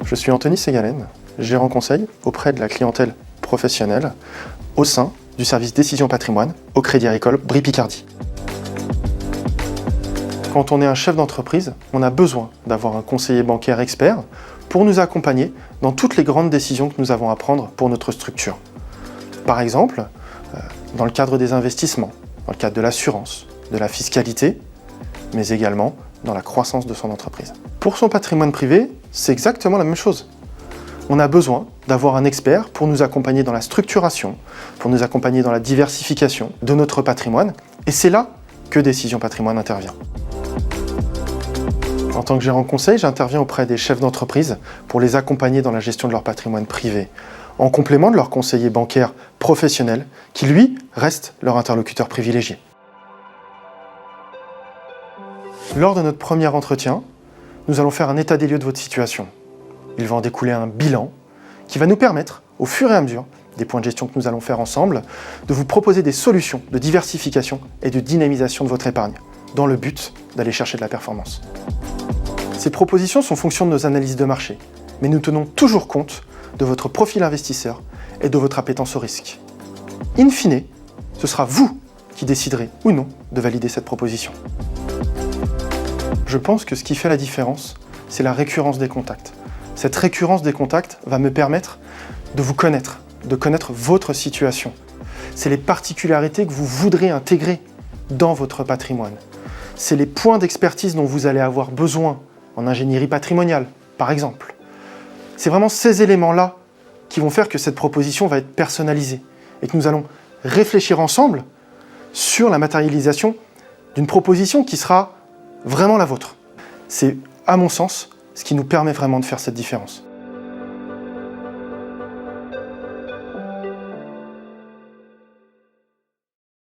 Je suis Anthony Ségalen, gérant conseil auprès de la clientèle professionnelle au sein du service Décision Patrimoine au Crédit Agricole Brie Picardie. Quand on est un chef d'entreprise, on a besoin d'avoir un conseiller bancaire expert pour nous accompagner dans toutes les grandes décisions que nous avons à prendre pour notre structure. Par exemple, dans le cadre des investissements, dans le cadre de l'assurance, de la fiscalité, mais également dans la croissance de son entreprise. Pour son patrimoine privé, c'est exactement la même chose. On a besoin d'avoir un expert pour nous accompagner dans la structuration, pour nous accompagner dans la diversification de notre patrimoine, et c'est là que Décision Patrimoine intervient. En tant que gérant conseil, j'interviens auprès des chefs d'entreprise pour les accompagner dans la gestion de leur patrimoine privé, en complément de leur conseiller bancaire professionnel, qui lui reste leur interlocuteur privilégié. Lors de notre premier entretien, nous allons faire un état des lieux de votre situation. Il va en découler un bilan qui va nous permettre, au fur et à mesure des points de gestion que nous allons faire ensemble, de vous proposer des solutions de diversification et de dynamisation de votre épargne, dans le but d'aller chercher de la performance. Ces propositions sont fonction de nos analyses de marché, mais nous tenons toujours compte de votre profil investisseur et de votre appétence au risque. In fine, ce sera vous qui déciderez ou non de valider cette proposition. Je pense que ce qui fait la différence, c'est la récurrence des contacts. Cette récurrence des contacts va me permettre de vous connaître, de connaître votre situation. C'est les particularités que vous voudrez intégrer dans votre patrimoine. C'est les points d'expertise dont vous allez avoir besoin en ingénierie patrimoniale, par exemple. C'est vraiment ces éléments-là qui vont faire que cette proposition va être personnalisée et que nous allons réfléchir ensemble sur la matérialisation d'une proposition qui sera vraiment la vôtre. C'est, à mon sens, ce qui nous permet vraiment de faire cette différence.